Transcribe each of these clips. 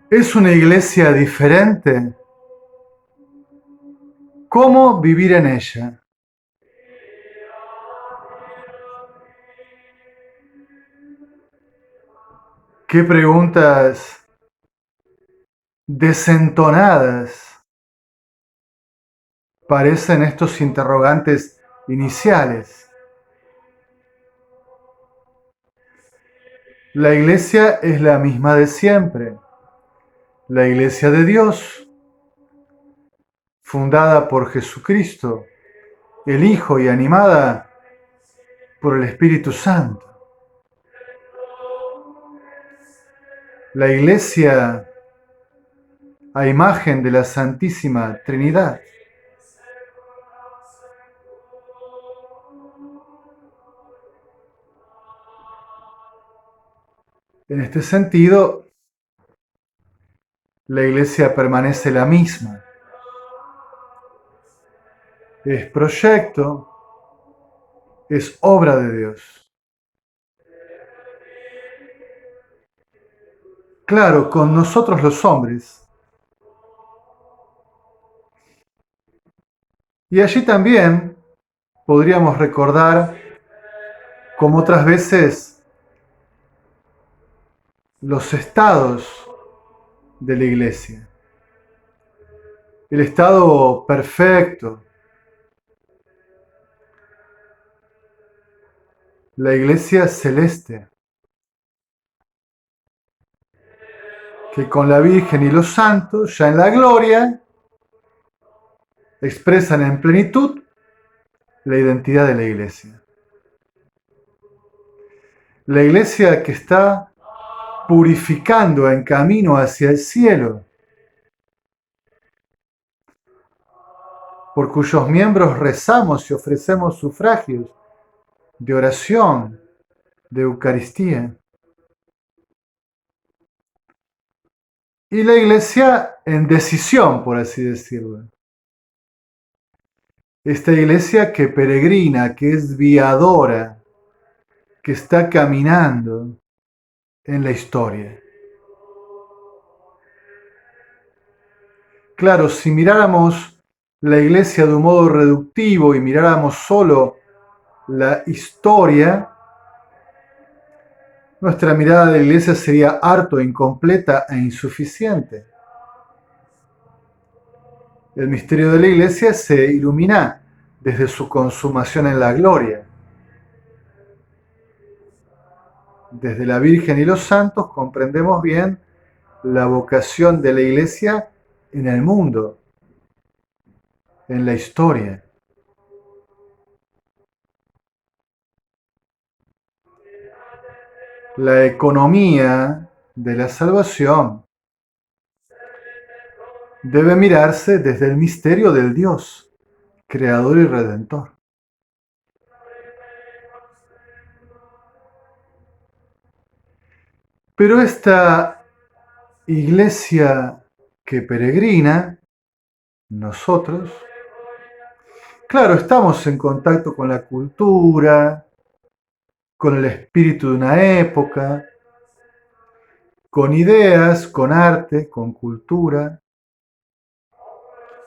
¿Es una iglesia diferente? ¿Cómo vivir en ella? ¿Qué preguntas desentonadas parecen estos interrogantes iniciales? La iglesia es la misma de siempre, la iglesia de Dios, fundada por Jesucristo, el Hijo y animada por el Espíritu Santo. La iglesia a imagen de la Santísima Trinidad. En este sentido, la iglesia permanece la misma. Es proyecto, es obra de Dios. Claro, con nosotros los hombres. Y allí también podríamos recordar, como otras veces, los estados de la iglesia. El estado perfecto, la iglesia celeste, que con la Virgen y los santos, ya en la gloria, expresan en plenitud la identidad de la iglesia. La iglesia que está purificando en camino hacia el cielo, por cuyos miembros rezamos y ofrecemos sufragios de oración, de Eucaristía. Y la iglesia en decisión, por así decirlo. Esta iglesia que peregrina, que es viadora, que está caminando en la historia. Claro, si miráramos la iglesia de un modo reductivo y miráramos solo la historia, nuestra mirada de la iglesia sería harto incompleta e insuficiente. El misterio de la iglesia se ilumina desde su consumación en la gloria. Desde la Virgen y los santos comprendemos bien la vocación de la iglesia en el mundo, en la historia. La economía de la salvación debe mirarse desde el misterio del Dios, creador y redentor. Pero esta iglesia que peregrina, nosotros, claro, estamos en contacto con la cultura, con el espíritu de una época, con ideas, con arte, con cultura,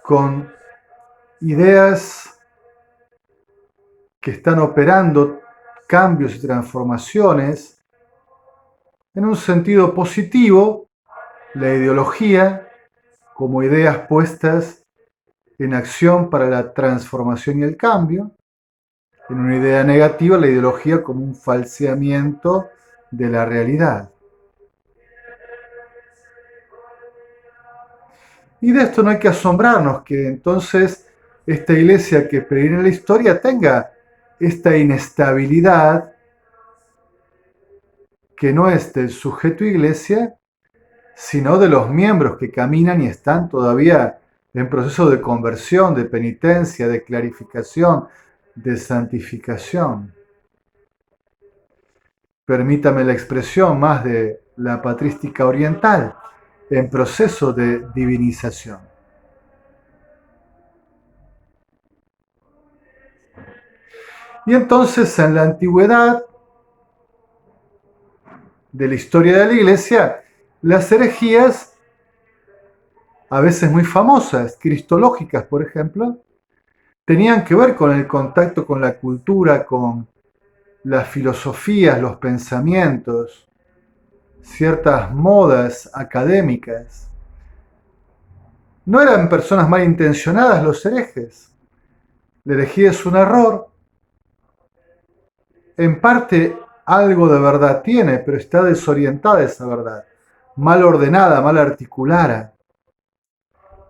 con ideas que están operando cambios y transformaciones. En un sentido positivo, la ideología como ideas puestas en acción para la transformación y el cambio. En una idea negativa, la ideología como un falseamiento de la realidad. Y de esto no hay que asombrarnos, que entonces esta iglesia que peregrina en la historia tenga esta inestabilidad que no es del sujeto iglesia, sino de los miembros que caminan y están todavía en proceso de conversión, de penitencia, de clarificación, de santificación. Permítame la expresión más de la patrística oriental, en proceso de divinización. Y entonces en la antigüedad de la historia de la iglesia, las herejías a veces muy famosas, cristológicas por ejemplo, tenían que ver con el contacto con la cultura, con las filosofías, los pensamientos, ciertas modas académicas. No eran personas malintencionadas los herejes. La herejía es un error. En parte algo de verdad tiene, pero está desorientada esa verdad, mal ordenada, mal articulada.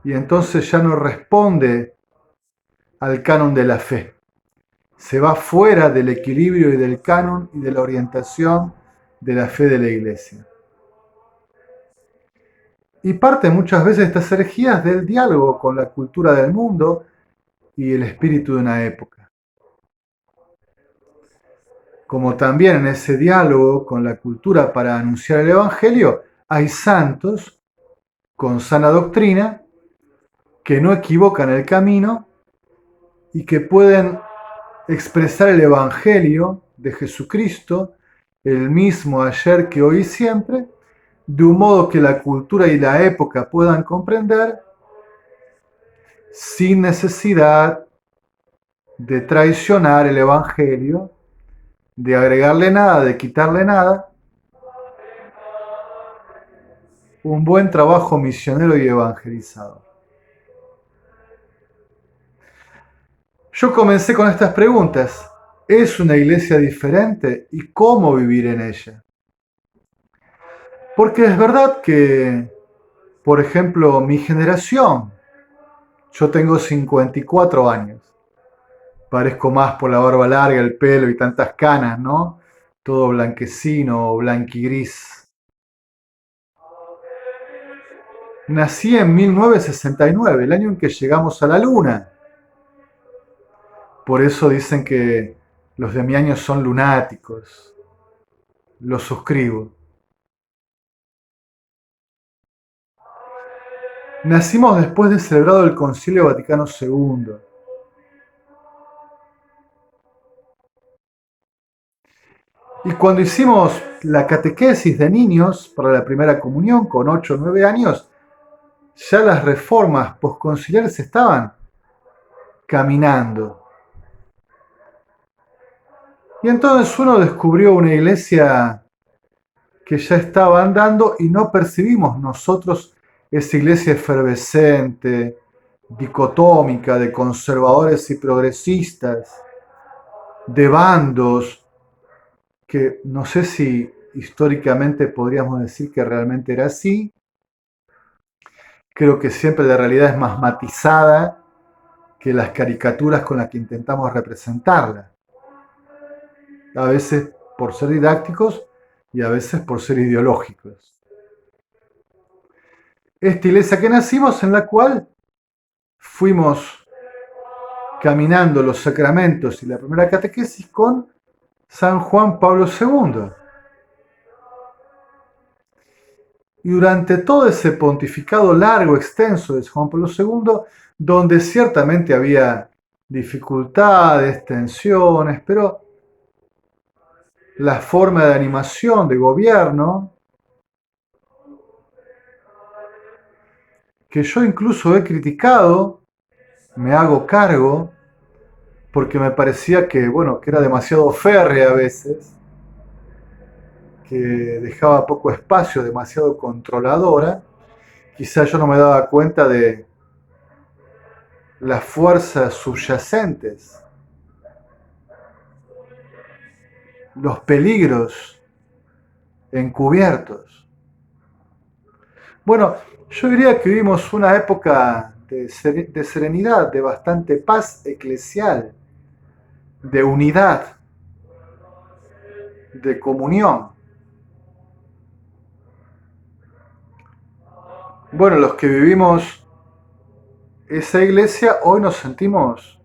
Y entonces ya no responde al canon de la fe. Se va fuera del equilibrio y del canon y de la orientación de la fe de la iglesia. Y parte muchas veces estas herejías del diálogo con la cultura del mundo y el espíritu de una época. Como también en ese diálogo con la cultura para anunciar el Evangelio, hay santos con sana doctrina que no equivocan el camino y que pueden expresar el Evangelio de Jesucristo, el mismo ayer que hoy y siempre, de un modo que la cultura y la época puedan comprender sin necesidad de traicionar el Evangelio, de agregarle nada, de quitarle nada. Un buen trabajo misionero y evangelizador. Yo comencé con estas preguntas. ¿Es una iglesia diferente? ¿Y cómo vivir en ella? Porque es verdad que, por ejemplo, mi generación, yo tengo 54 años, parezco más por la barba larga, el pelo y tantas canas, ¿no? Todo blanquecino o blanquigris. Nací en 1969, el año en que llegamos a la luna. Por eso dicen que los de mi año son lunáticos. Lo suscribo. Nacimos después de celebrado el Concilio Vaticano II. Y cuando hicimos la catequesis de niños para la primera comunión con 8 o 9 años, ya las reformas posconciliares estaban caminando. Y entonces uno descubrió una iglesia que ya estaba andando y no percibimos nosotros esa iglesia efervescente, dicotómica, de conservadores y progresistas, de bandos, que no sé si históricamente podríamos decir que realmente era así. Creo que siempre la realidad es más matizada que las caricaturas con las que intentamos representarla. A veces por ser didácticos y a veces por ser ideológicos. Esta iglesia que nacimos, en la cual fuimos caminando los sacramentos y la primera catequesis con San Juan Pablo II. Y durante todo ese pontificado largo, extenso de San Juan Pablo II, donde ciertamente había dificultades, tensiones, pero la forma de animación de gobierno, que yo incluso he criticado, me hago cargo, porque me parecía que, bueno, que era demasiado férrea a veces, que dejaba poco espacio, demasiado controladora. Quizá yo no me daba cuenta de las fuerzas subyacentes, los peligros encubiertos. Bueno, yo diría que vivimos una época de serenidad, de bastante paz eclesial, de unidad, de comunión. Bueno, los que vivimos esa iglesia hoy nos sentimos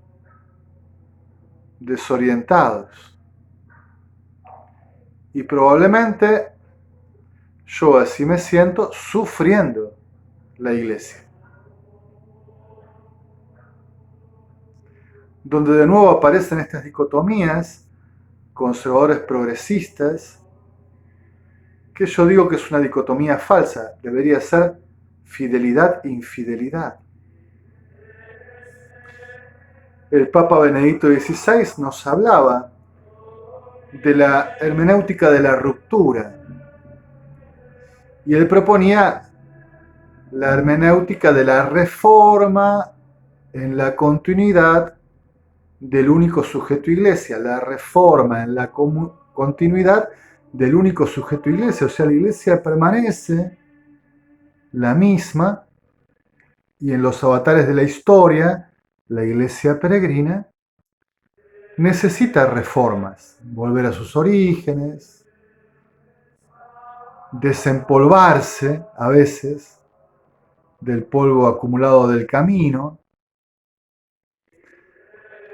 desorientados. Y probablemente yo así me siento sufriendo la iglesia. Donde de nuevo aparecen estas dicotomías, conservadores progresistas, que yo digo que es una dicotomía falsa, debería ser fidelidad, infidelidad. El Papa Benedicto XVI nos hablaba de la hermenéutica de la ruptura y él proponía la hermenéutica de la reforma en la continuidad del único sujeto iglesia, la reforma en la continuidad del único sujeto iglesia, o sea, la iglesia permanece la misma y en los avatares de la historia, la iglesia peregrina necesita reformas, volver a sus orígenes, desempolvarse a veces del polvo acumulado del camino,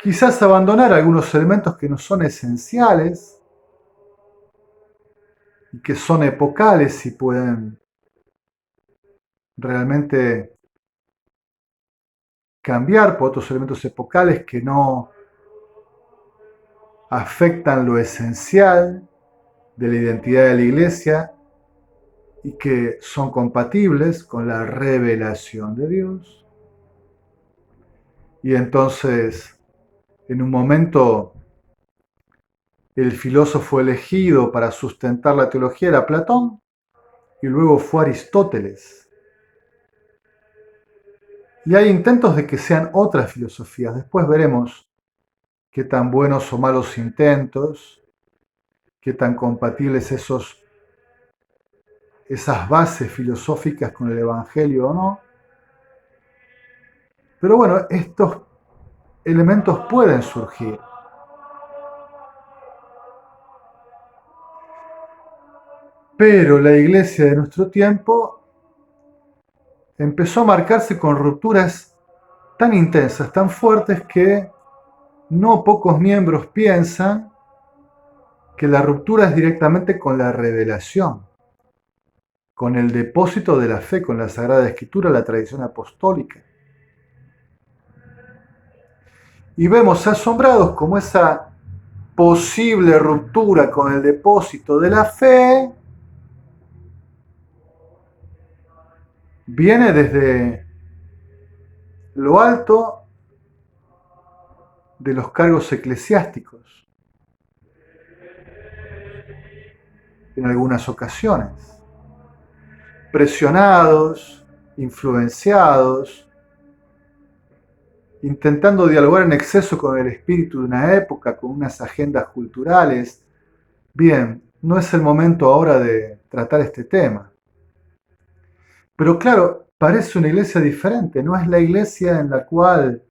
quizás abandonar algunos elementos que no son esenciales y que son epocales y pueden realmente cambiar por otros elementos epocales que no afectan lo esencial de la identidad de la iglesia y que son compatibles con la revelación de Dios. Y entonces, en un momento, el filósofo elegido para sustentar la teología era Platón y luego fue Aristóteles. Y hay intentos de que sean otras filosofías. Después veremos qué tan buenos o malos intentos, qué tan compatibles esas bases filosóficas con el Evangelio o no. Pero bueno, estos elementos pueden surgir. Pero la iglesia de nuestro tiempo empezó a marcarse con rupturas tan intensas, tan fuertes, que no pocos miembros piensan que la ruptura es directamente con la revelación, con el depósito de la fe, con la Sagrada Escritura, la tradición apostólica. Y vemos asombrados como esa posible ruptura con el depósito de la fe viene desde lo alto de los cargos eclesiásticos, en algunas ocasiones, presionados, influenciados, intentando dialogar en exceso con el espíritu de una época, con unas agendas culturales. Bien, no es el momento ahora de tratar este tema. Pero claro, parece una iglesia diferente, no es la iglesia en la cual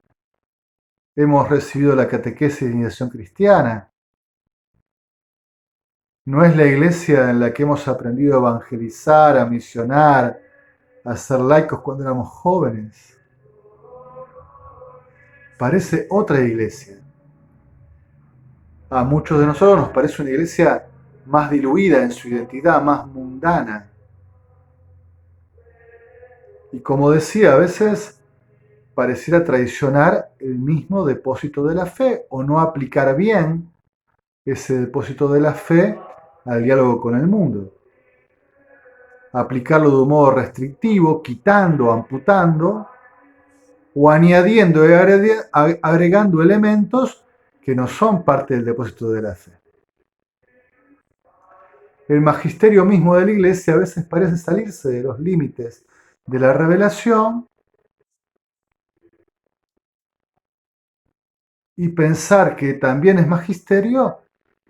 hemos recibido la catequesis de iniciación cristiana, no es la iglesia en la que hemos aprendido a evangelizar, a misionar, a ser laicos cuando éramos jóvenes. Parece otra iglesia. A muchos de nosotros nos parece una iglesia más diluida en su identidad, más mundana. Y como decía, a veces pareciera traicionar el mismo depósito de la fe o no aplicar bien ese depósito de la fe al diálogo con el mundo. Aplicarlo de un modo restrictivo, quitando, amputando o añadiendo y agregando elementos que no son parte del depósito de la fe. El magisterio mismo de la iglesia a veces parece salirse de los límites de la revelación y pensar que también es magisterio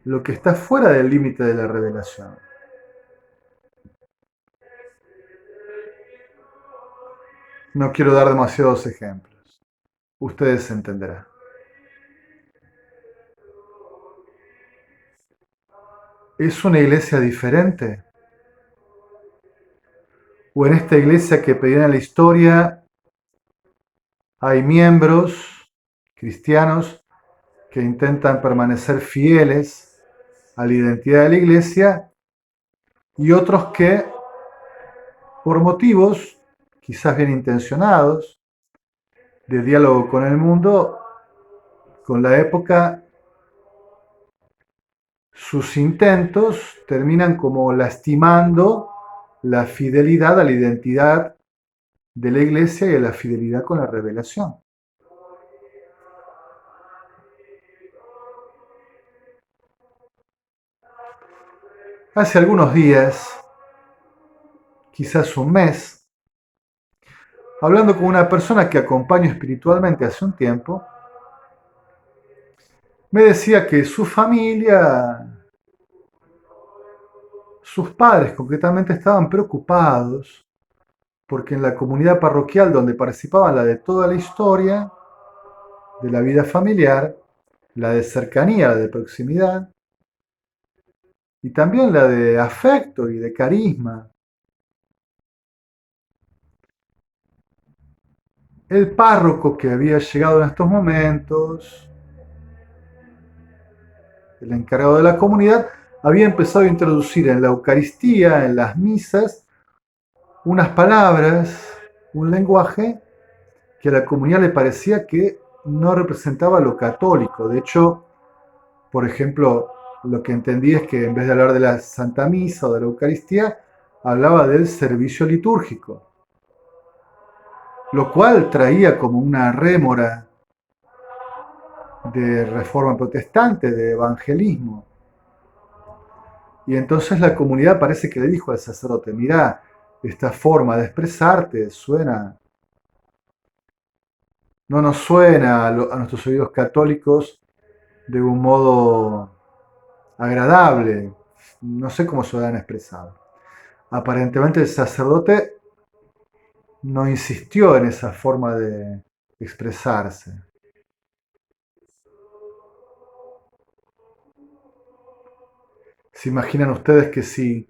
lo que está fuera del límite de la revelación. No quiero dar demasiados ejemplos. Ustedes entenderán. ¿Es una iglesia diferente? ¿O en esta iglesia que pedían en la historia hay miembros cristianos que intentan permanecer fieles a la identidad de la iglesia y otros que, por motivos quizás bien intencionados, de diálogo con el mundo, con la época, sus intentos terminan como lastimando la fidelidad a la identidad de la iglesia y a la fidelidad con la revelación. Hace algunos días, quizás un mes, hablando con una persona que acompaño espiritualmente hace un tiempo, me decía que su familia, sus padres concretamente, estaban preocupados porque en la comunidad parroquial donde participaban, la de toda la historia de la vida familiar, la de cercanía, la de proximidad, y también la de afecto y de carisma, el párroco que había llegado en estos momentos, el encargado de la comunidad, había empezado a introducir en la Eucaristía, en las misas, unas palabras, un lenguaje que a la comunidad le parecía que no representaba lo católico. De hecho, por ejemplo, lo que entendí es que en vez de hablar de la Santa Misa o de la Eucaristía, hablaba del servicio litúrgico, lo cual traía como una rémora de reforma protestante, de evangelismo. Y entonces la comunidad parece que le dijo al sacerdote, mirá, esta forma de expresarte suena, no nos suena a nuestros oídos católicos de un modo agradable, no sé cómo se lo han expresado. Aparentemente el sacerdote no insistió en esa forma de expresarse. ¿Se imaginan ustedes que si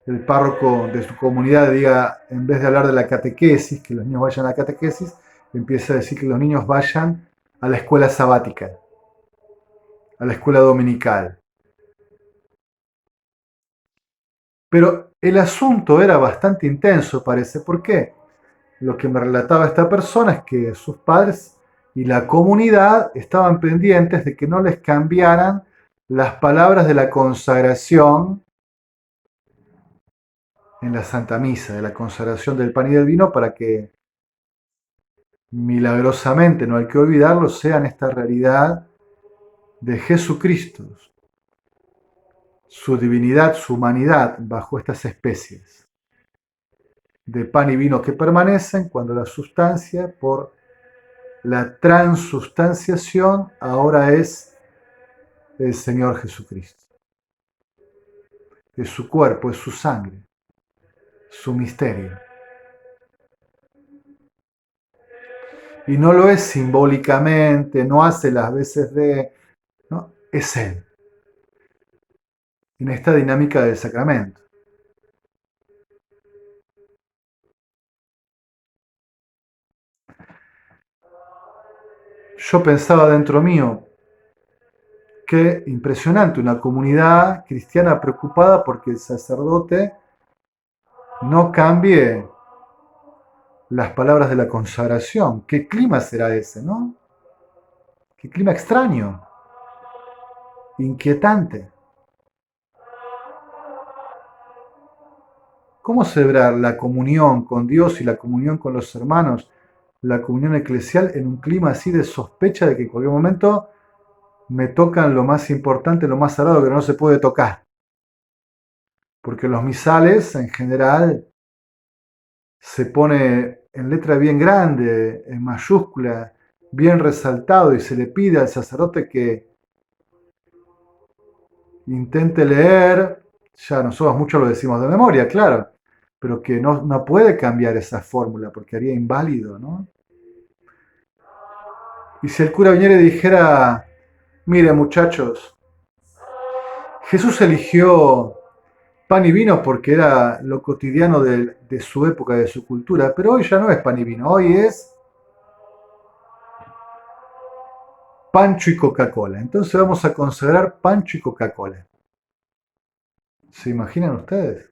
el párroco de su comunidad diga, en vez de hablar de la catequesis, que los niños vayan a la catequesis, empieza a decir que los niños vayan a la escuela sabática, a la escuela dominical? Pero el asunto era bastante intenso, parece. ¿Por qué? Lo que me relataba esta persona es que sus padres y la comunidad estaban pendientes de que no les cambiaran las palabras de la consagración en la Santa Misa, de la consagración del pan y del vino, para que milagrosamente, no hay que olvidarlo, sean esta realidad de Jesucristo, su divinidad, su humanidad, bajo estas especies de pan y vino que permanecen cuando la sustancia, por la transustanciación, ahora es el Señor Jesucristo. Es su cuerpo, es su sangre, su misterio. Y no lo es simbólicamente, no hace las veces de, ¿no? Es Él, en esta dinámica del sacramento. Yo pensaba dentro mío, qué impresionante, una comunidad cristiana preocupada porque el sacerdote no cambie las palabras de la consagración. ¿Qué clima será ese, no? Qué clima extraño, inquietante. ¿Cómo celebrar la comunión con Dios y la comunión con los hermanos, la comunión eclesial en un clima así de sospecha de que en cualquier momento me tocan lo más importante, lo más sagrado que no se puede tocar? Porque los misales en general se pone en letra bien grande, en mayúscula, bien resaltado, y se le pide al sacerdote que intente leer, ya nosotros muchos lo decimos de memoria, claro, pero que no puede cambiar esa fórmula porque haría inválido, ¿no? Y si el cura viniera y dijera, mire muchachos, Jesús eligió pan y vino porque era lo cotidiano de su época, de su cultura, pero hoy ya no es pan y vino, hoy es Pancho y Coca-Cola. Entonces vamos a consagrar Pancho y Coca-Cola. ¿Se imaginan ustedes?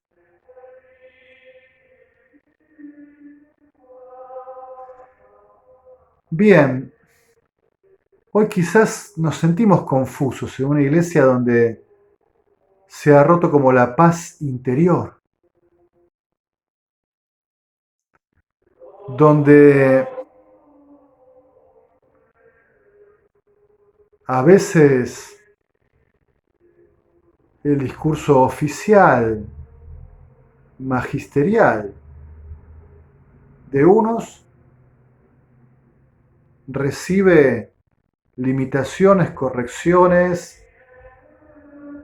Bien, hoy quizás nos sentimos confusos en una iglesia donde se ha roto como la paz interior. donde a veces el discurso oficial, magisterial de unos recibe limitaciones, correcciones,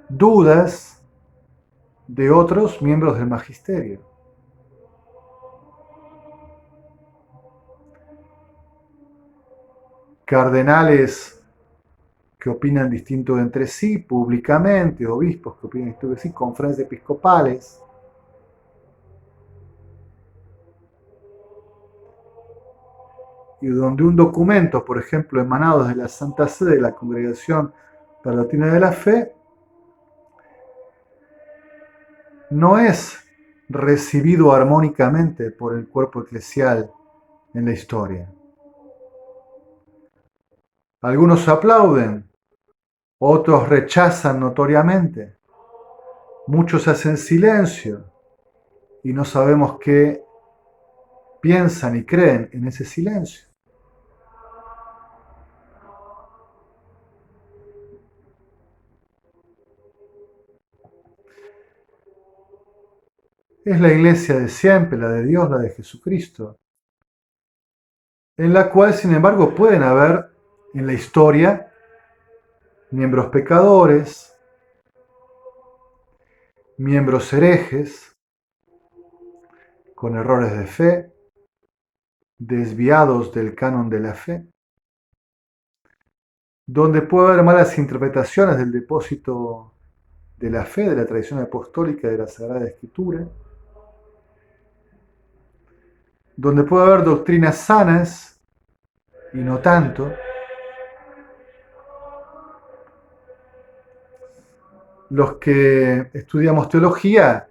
dudas de otros miembros del magisterio. Cardenales que opinan distinto entre sí públicamente, obispos que opinan distinto entre sí, conferencias episcopales. Y donde un documento, por ejemplo, emanado de la Santa Sede de la Congregación para la Doctrina de la Fe, no es recibido armónicamente por el cuerpo eclesial en la historia. Algunos aplauden, otros rechazan notoriamente, muchos hacen silencio y no sabemos qué piensan y creen en ese silencio. Es la iglesia de siempre, la de Dios, la de Jesucristo, en la cual, sin embargo, pueden haber en la historia miembros pecadores, miembros herejes, con errores de fe, desviados del canon de la fe, donde puede haber malas interpretaciones del depósito de la fe, de la tradición apostólica de la Sagrada Escritura, donde puede haber doctrinas sanas y no tanto, los que estudiamos teología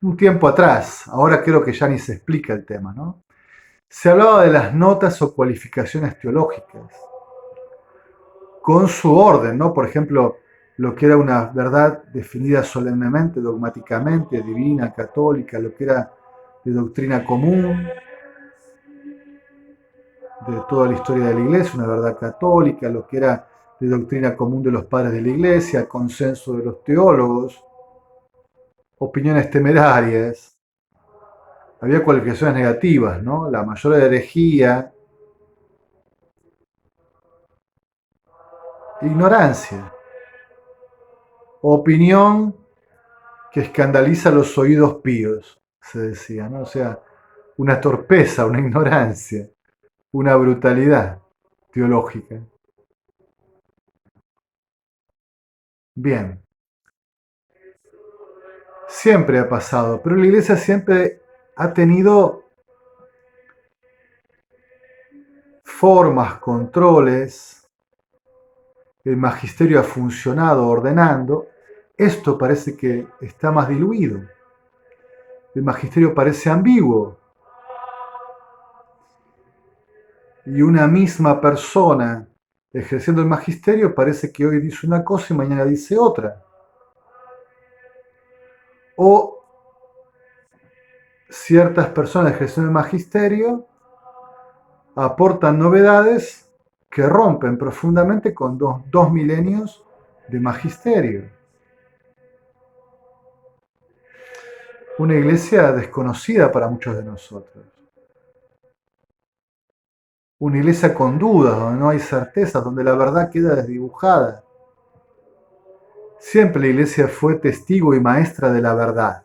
un tiempo atrás, ahora creo que ya ni se explica el tema, ¿no? Se hablaba de las notas o cualificaciones teológicas, con su orden, ¿no? Por ejemplo, lo que era una verdad definida solemnemente, dogmáticamente, divina, católica, lo que era de doctrina común, de toda la historia de la iglesia, una verdad católica, lo que era de doctrina común de los padres de la iglesia, consenso de los teólogos, opiniones temerarias. Había cualificaciones negativas, ¿no? La mayor herejía, ignorancia, opinión que escandaliza los oídos píos, se decía, ¿no? O sea, una torpeza, una ignorancia, una brutalidad teológica. Bien, siempre ha pasado, pero la iglesia siempre ha tenido formas, controles, el magisterio ha funcionado ordenando. Esto parece que está más diluido. El magisterio parece ambiguo. Y una misma persona ejerciendo el magisterio parece que hoy dice una cosa y mañana dice otra. O ciertas personas ejerciendo el magisterio aportan novedades que rompen profundamente con dos milenios de magisterio. Una iglesia desconocida para muchos de nosotros. Una iglesia con dudas, donde no hay certezas, donde la verdad queda desdibujada. Siempre la iglesia fue testigo y maestra de la verdad.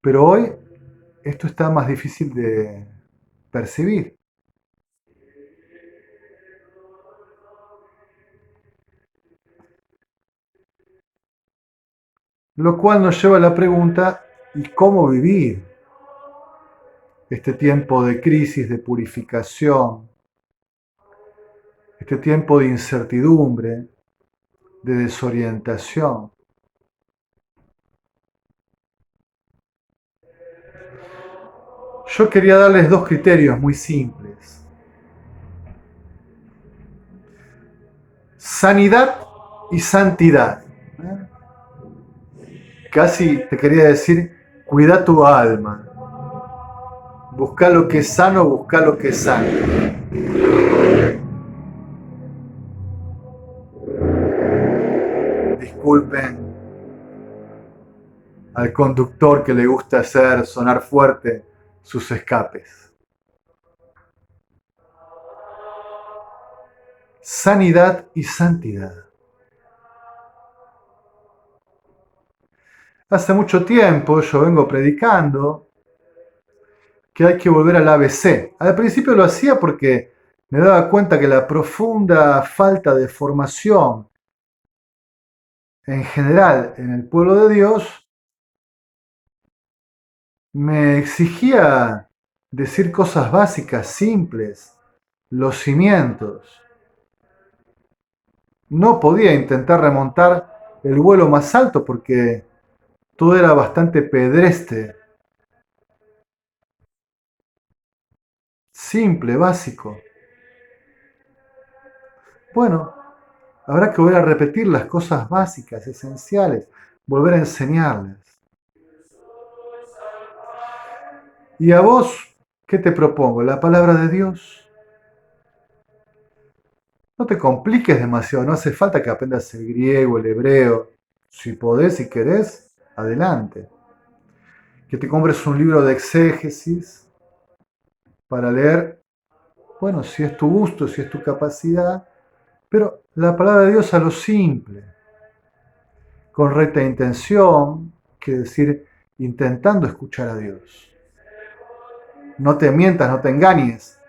Pero hoy esto está más difícil de percibir. Lo cual nos lleva a la pregunta, ¿y cómo vivir este tiempo de crisis, de purificación, este tiempo de incertidumbre, de desorientación? Yo quería darles dos criterios muy simples. Sanidad y santidad. Casi te quería decir, cuida tu alma. Busca lo que es sano, busca lo que es sano. Disculpen al conductor que le gusta hacer sonar fuerte sus escapes. Sanidad y santidad. Hace mucho tiempo yo vengo predicando que hay que volver al ABC. Al principio lo hacía porque me daba cuenta que la profunda falta de formación en general en el pueblo de Dios me exigía decir cosas básicas, simples, los cimientos. No podía intentar remontar el vuelo más alto porque todo era bastante pedestre, simple, básico. Bueno, habrá que volver a repetir las cosas básicas, esenciales, volver a enseñarles. ¿Y a vos qué te propongo? La palabra de Dios. No te compliques demasiado, no hace falta que aprendas el griego, el hebreo. Si podés, si querés, adelante. Que te compres un libro de exégesis para leer, bueno, si es tu gusto, si es tu capacidad, pero la palabra de Dios a lo simple, con recta intención, quiere decir intentando escuchar a Dios. No te mientas, no te engañes,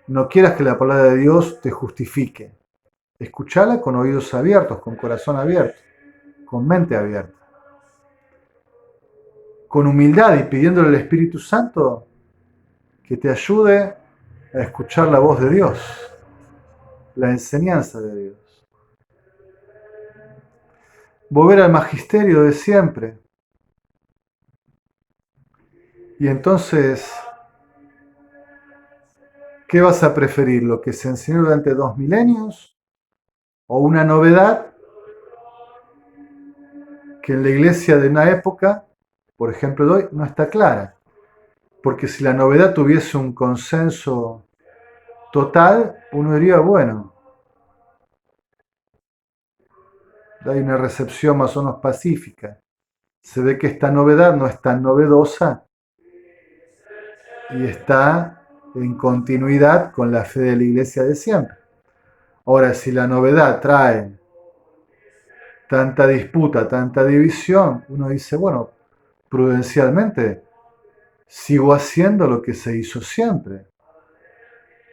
no quieras que la palabra de Dios te justifique. Escuchala con oídos abiertos, con corazón abierto, con mente abierta. Con humildad y pidiéndole al Espíritu Santo que te ayude a escuchar la voz de Dios, la enseñanza de Dios. Volver al magisterio de siempre. Y entonces, ¿qué vas a preferir? ¿Lo que se enseñó durante 2 milenios? ¿O una novedad que en la iglesia de una época, por ejemplo de hoy, no está clara? Porque si la novedad tuviese un consenso total, uno diría, bueno, hay una recepción más o menos pacífica. Se ve que esta novedad no es tan novedosa y está en continuidad con la fe de la iglesia de siempre. Ahora, si la novedad trae tanta disputa, tanta división, uno dice, bueno, prudencialmente sigo haciendo lo que se hizo siempre,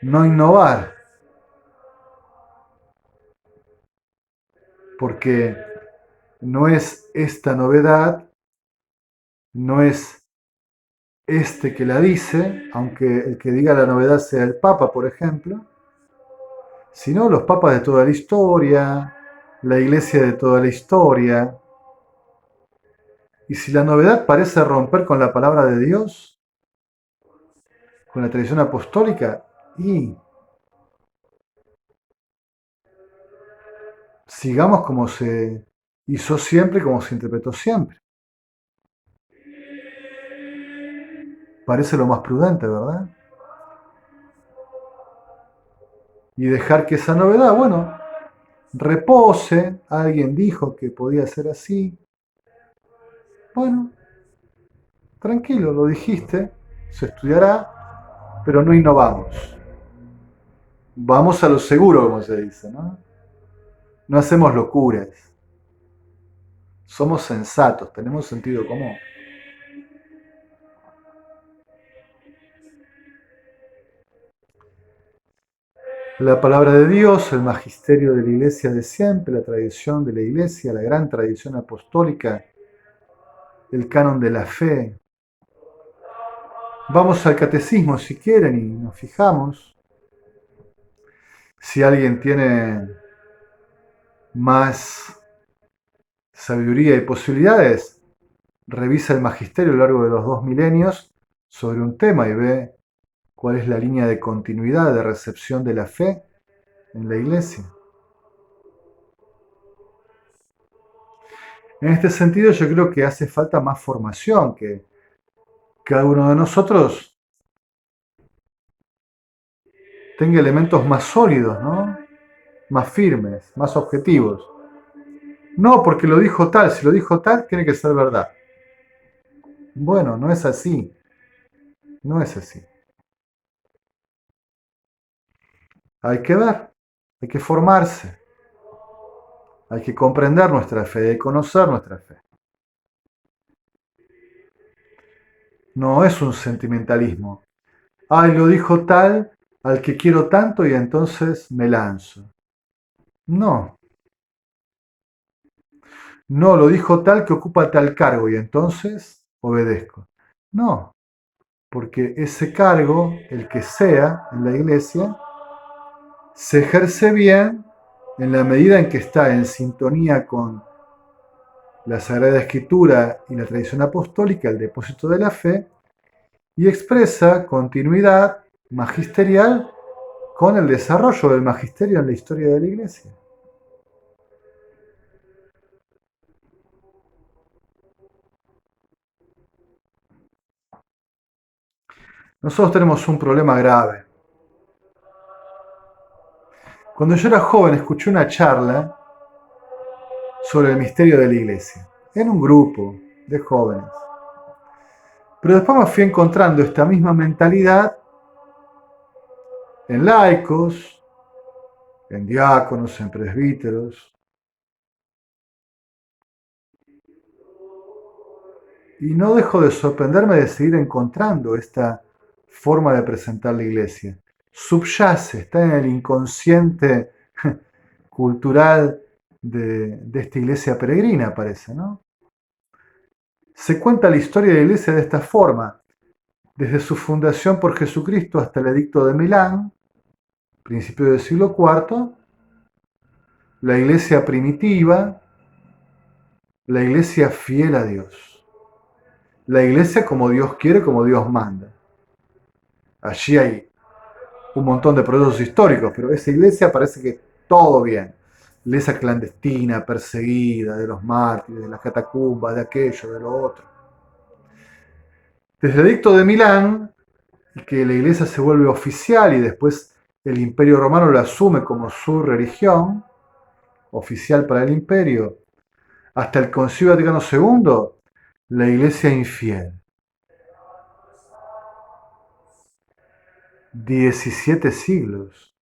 no innovar, porque no es esta novedad, no es este que la dice, aunque el que diga la novedad sea el Papa, por ejemplo, sino los papas de toda la historia, la iglesia de toda la historia. Y si la novedad parece romper con la palabra de Dios, con la tradición apostólica, y sigamos como se hizo siempre, como se interpretó siempre. Parece lo más prudente, ¿verdad? Y dejar que esa novedad, bueno, repose. Alguien dijo que podía ser así. Bueno, tranquilo, lo dijiste, se estudiará, pero no innovamos. Vamos a lo seguro, como se dice, ¿no? No hacemos locuras. Somos sensatos, tenemos sentido común. La palabra de Dios, el magisterio de la iglesia de siempre, la tradición de la iglesia, la gran tradición apostólica, el canon de la fe. Vamos al catecismo si quieren y nos fijamos. Si alguien tiene más sabiduría y posibilidades, revisa el magisterio a lo largo de los 2 milenios sobre un tema y ve cuál es la línea de continuidad, de recepción de la fe en la iglesia. En este sentido yo creo que hace falta más formación, que cada uno de nosotros tenga elementos más sólidos, ¿no? Más firmes, más objetivos. No, porque lo dijo tal, si lo dijo tal, tiene que ser verdad. Bueno, no es así, no es así. Hay que ver, hay que formarse, hay que comprender nuestra fe, hay que conocer nuestra fe. No es un sentimentalismo. Ay, lo dijo tal al que quiero tanto y entonces me lanzo. No, no, lo dijo tal que ocupa tal cargo y entonces obedezco. No, porque ese cargo, el que sea en la iglesia, se ejerce bien en la medida en que está en sintonía con la Sagrada Escritura y la tradición apostólica, el depósito de la fe, y expresa continuidad magisterial con el desarrollo del magisterio en la historia de la iglesia. Nosotros tenemos un problema grave. Cuando yo era joven escuché una charla sobre el misterio de la iglesia, en un grupo de jóvenes. Pero después me fui encontrando esta misma mentalidad en laicos, en diáconos, en presbíteros, y no dejo de sorprenderme de seguir encontrando esta forma de presentar la iglesia. Subyace, está en el inconsciente cultural de esta iglesia peregrina, parece, ¿no? Se cuenta la historia de la iglesia de esta forma, desde su fundación por Jesucristo hasta el Edicto de Milán, principio del siglo IV, la iglesia primitiva, la iglesia fiel a Dios, la iglesia como Dios quiere, como Dios manda. Allí hay un montón de procesos históricos, pero esa iglesia parece que todo bien. Iglesia clandestina, perseguida, de los mártires, de las catacumbas, de aquello, de lo otro. Desde el Edicto de Milán, que la iglesia se vuelve oficial y después el Imperio Romano la asume como su religión, oficial para el imperio, hasta el Concilio Vaticano II, la iglesia infiel. 17 siglos,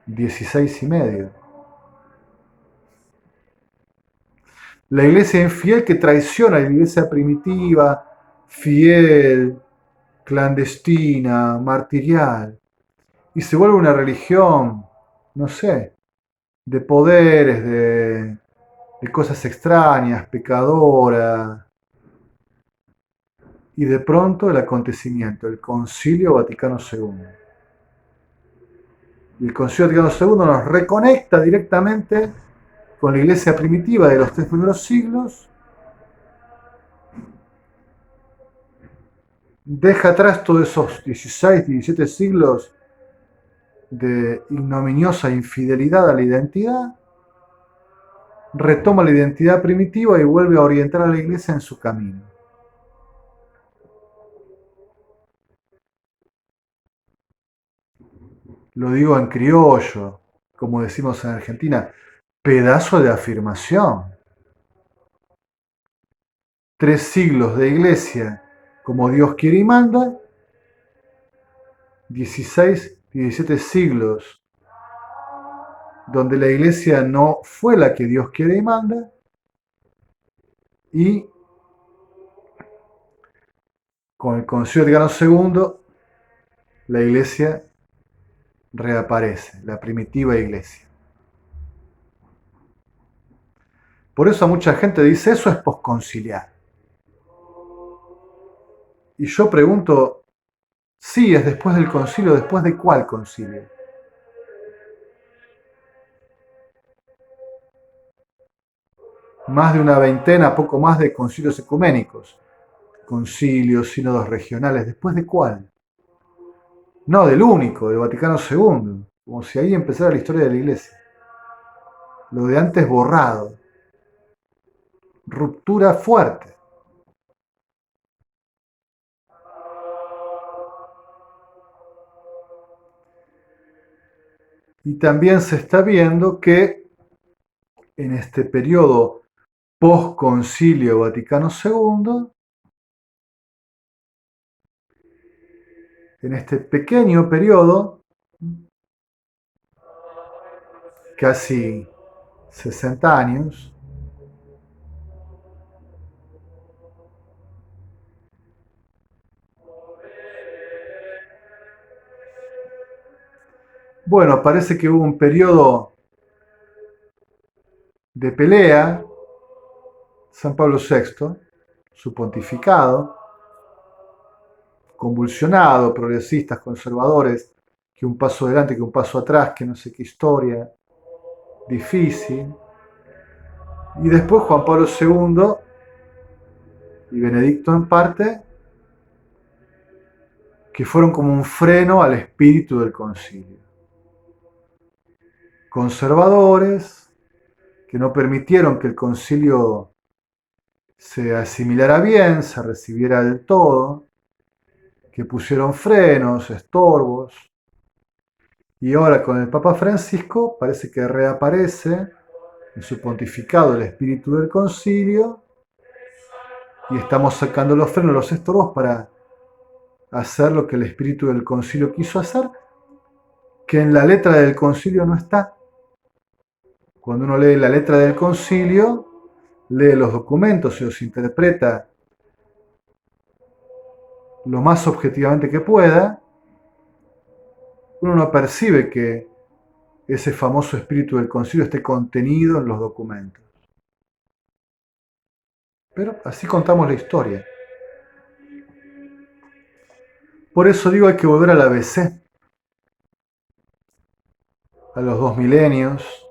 16 y medio. La iglesia infiel que traiciona a la iglesia primitiva, fiel, clandestina, martirial, y se vuelve una religión, no sé, de poderes, de cosas extrañas, pecadora, y de pronto el acontecimiento, el Concilio Vaticano II. Y el Concilio Vaticano II nos reconecta directamente con la iglesia primitiva de los 3 primeros siglos, deja atrás todos esos 16, 17 siglos de ignominiosa infidelidad a la identidad, retoma la identidad primitiva y vuelve a orientar a la iglesia en su camino. Lo digo en criollo, como decimos en Argentina, pedazo de afirmación. 3 siglos de iglesia como Dios quiere y manda, 16, 17 siglos donde la iglesia no fue la que Dios quiere y manda, y con el Concilio Vaticano II la iglesia reaparece, la primitiva iglesia. Por eso mucha gente dice, eso es posconciliar. Y yo pregunto, sí, es después del concilio, ¿después de cuál concilio? Más de una veintena, poco más de concilios ecuménicos. Concilios, sínodos regionales, ¿después de cuál? No, del único, del Vaticano II. Como si ahí empezara la historia de la iglesia. Lo de antes borrado. Ruptura fuerte. Y también se está viendo que en este periodo post-Concilio Vaticano II, en este pequeño periodo, casi 60 años, bueno, parece que hubo un periodo de pelea. San Pablo VI, su pontificado, convulsionado, progresistas, conservadores, que un paso adelante, que un paso atrás, que no sé qué historia, difícil. Y después Juan Pablo II y Benedicto en parte, que fueron como un freno al espíritu del concilio. Conservadores, que no permitieron que el concilio se asimilara bien, se recibiera del todo, que pusieron frenos, estorbos. Y ahora con el Papa Francisco parece que reaparece en su pontificado el espíritu del concilio y estamos sacando los frenos, los estorbos para hacer lo que el espíritu del concilio quiso hacer, que en la letra del concilio no está. Cuando uno lee la letra del concilio, lee los documentos y los interpreta lo más objetivamente que pueda, uno no percibe que ese famoso espíritu del concilio esté contenido en los documentos. Pero así contamos la historia. Por eso digo, hay que volver al ABC, a los 2 milenios,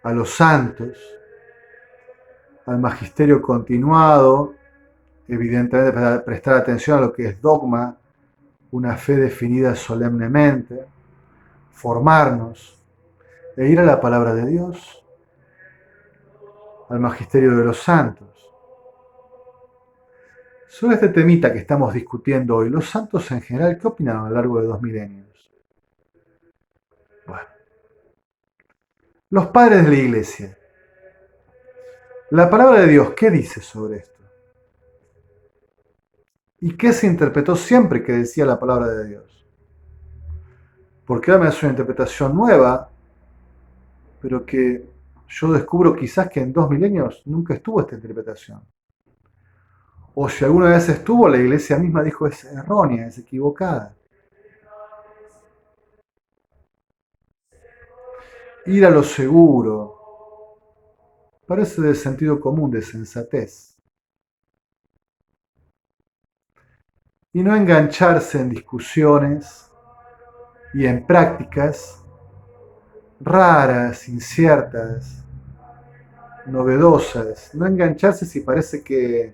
a los santos, al magisterio continuado, evidentemente para prestar atención a lo que es dogma, una fe definida solemnemente, formarnos e ir a la palabra de Dios, al magisterio de los santos. Sobre este temita que estamos discutiendo hoy, los santos en general, ¿qué opinan a lo largo de 2 milenios? Bueno, los padres de la iglesia. La palabra de Dios, ¿qué dice sobre esto? ¿Y qué se interpretó siempre que decía la palabra de Dios? Porque ahora me hace una interpretación nueva, pero que yo descubro quizás que en 2 milenios nunca estuvo esta interpretación. O si alguna vez estuvo, la iglesia misma dijo es errónea, es equivocada. Ir a lo seguro parece de sentido común, de sensatez. Y no engancharse en discusiones y en prácticas raras, inciertas, novedosas. No engancharse si parece que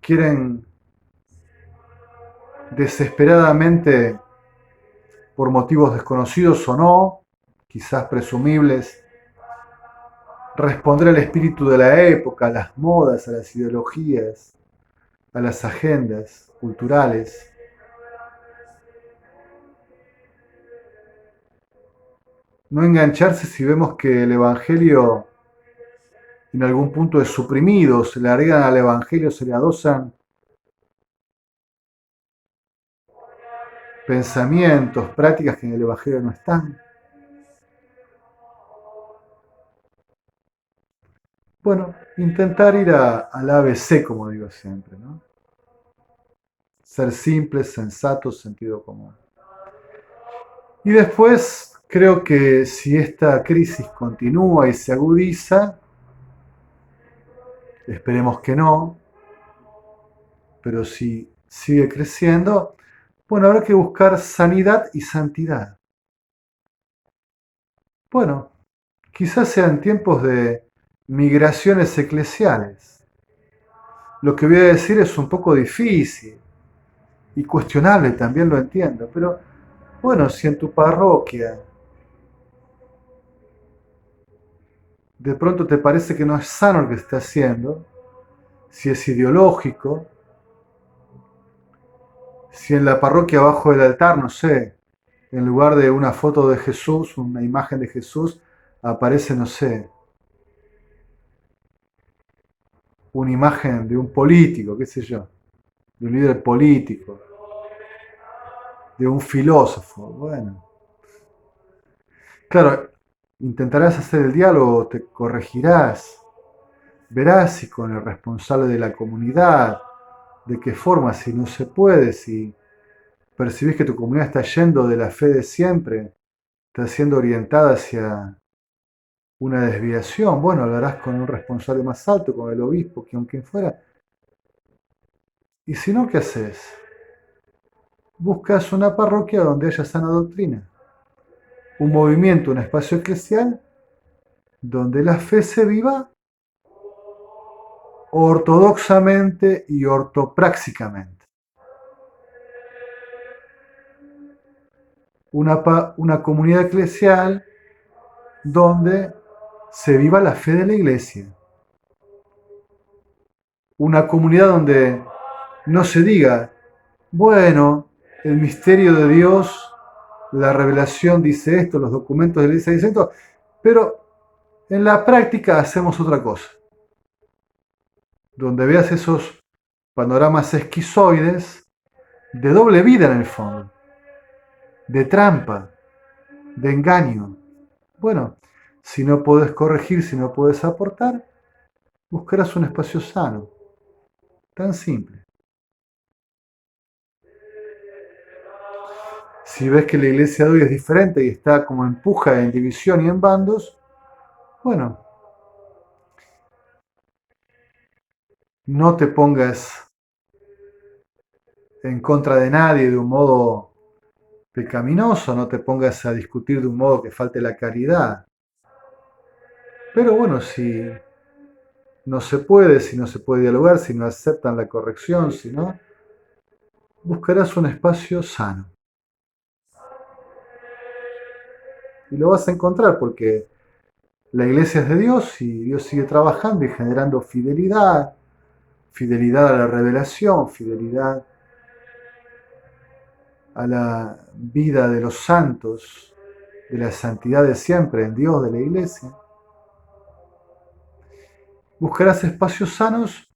quieren desesperadamente, por motivos desconocidos o no, quizás presumibles, responder al espíritu de la época, a las modas, a las ideologías, a las agendas culturales. No engancharse si vemos que el Evangelio en algún punto es suprimido, se le agregan al Evangelio, se le adosan pensamientos, prácticas que en el Evangelio no están. Bueno, intentar ir al ABC, como digo siempre, ¿no? Ser simples, sensatos, sentido común. Y después creo que si esta crisis continúa y se agudiza, esperemos que no, pero si sigue creciendo, bueno, habrá que buscar sanidad y santidad. Bueno, quizás sean tiempos de migraciones eclesiales. Lo que voy a decir es un poco difícil y cuestionable, también lo entiendo, pero bueno, si en tu parroquia de pronto te parece que no es sano lo que se está haciendo, si es ideológico, Si en la parroquia abajo del altar, no sé, en lugar de una foto de Jesús, una imagen de Jesús, aparece, no sé, una imagen de un político, qué sé yo, de un líder político, de un filósofo. Bueno, claro, intentarás hacer el diálogo, te corregirás, verás si con el responsable de la comunidad, de qué forma, si no se puede, si percibís que tu comunidad está yendo de la fe de siempre, está siendo orientada hacia una desviación, bueno, hablarás con un responsable más alto, con el obispo, quien fuera. Y si no, ¿qué haces? Buscas una parroquia donde haya sana doctrina, un movimiento, un espacio eclesial donde la fe se viva ortodoxamente y ortoprácticamente. Una comunidad eclesial donde se viva la fe de la iglesia. Una comunidad donde no se diga, bueno, el misterio de Dios, la revelación dice esto, los documentos de la iglesia dicen esto, pero en la práctica hacemos otra cosa. Donde veas esos panoramas esquizoides de doble vida en el fondo, de trampa, de engaño. Bueno, si no puedes corregir, si no puedes aportar, buscarás un espacio sano. Tan simple. Si ves que la iglesia de hoy es diferente y está como empuja en división y en bandos, bueno, no te pongas en contra de nadie de un modo pecaminoso, no te pongas a discutir de un modo que falte la caridad. Pero bueno, si no se puede, si no se puede dialogar, si no aceptan la corrección, si no, buscarás un espacio sano. Y lo vas a encontrar porque la iglesia es de Dios y Dios sigue trabajando y generando fidelidad, fidelidad a la revelación, fidelidad a la vida de los santos, de la santidad de siempre en Dios, de la iglesia. Buscarás espacios sanos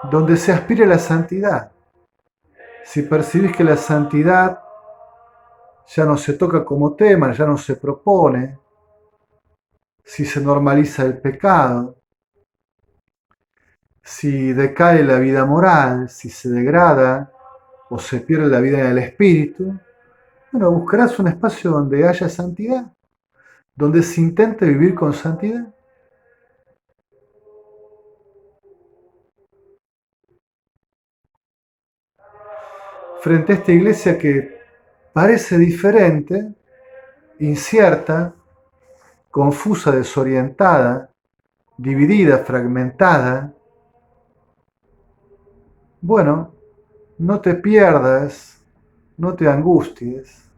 donde se aspire a la santidad. Si percibís que la santidad ya no se toca como tema, ya no se propone, si se normaliza el pecado, si decae la vida moral, si se degrada o se pierde la vida en el espíritu, bueno, buscarás un espacio donde haya santidad, donde se intente vivir con santidad. Frente a esta iglesia que parece diferente, incierta, confusa, desorientada, dividida, fragmentada, bueno, no te pierdas, no te angusties,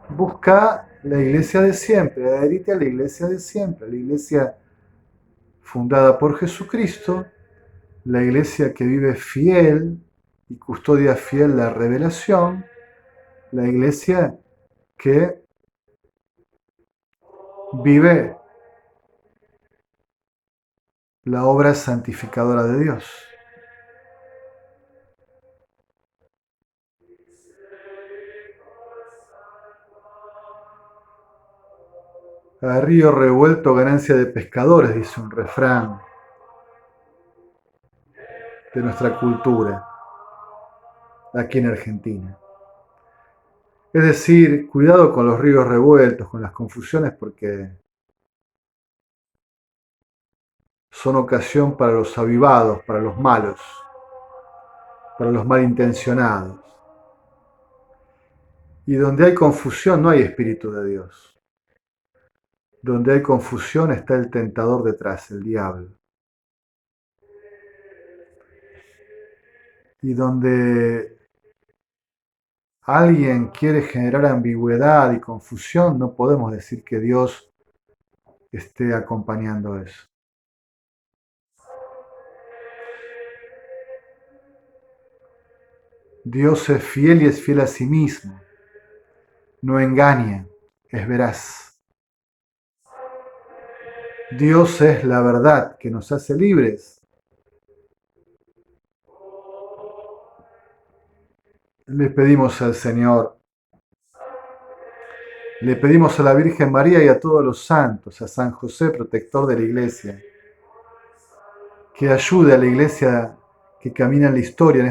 busca la iglesia de siempre, adherite a la iglesia de siempre, a la iglesia fundada por Jesucristo, la iglesia que vive fiel y custodia fiel la revelación, la iglesia que vive la obra santificadora de Dios. A río revuelto ganancia de pescadores, dice un refrán de nuestra cultura, aquí en Argentina. Es decir, cuidado con los ríos revueltos, con las confusiones, porque son ocasión para los avivados, para los malos, para los malintencionados. Y donde hay confusión no hay espíritu de Dios. Donde hay confusión está el tentador detrás, el diablo. Y donde alguien quiere generar ambigüedad y confusión, no podemos decir que Dios esté acompañando eso. Dios es fiel y es fiel a sí mismo. No engaña, es veraz. Dios es la verdad que nos hace libres. Le pedimos al Señor, le pedimos a la Virgen María y a todos los santos, a San José, protector de la Iglesia, que ayude a la Iglesia que camina en la historia en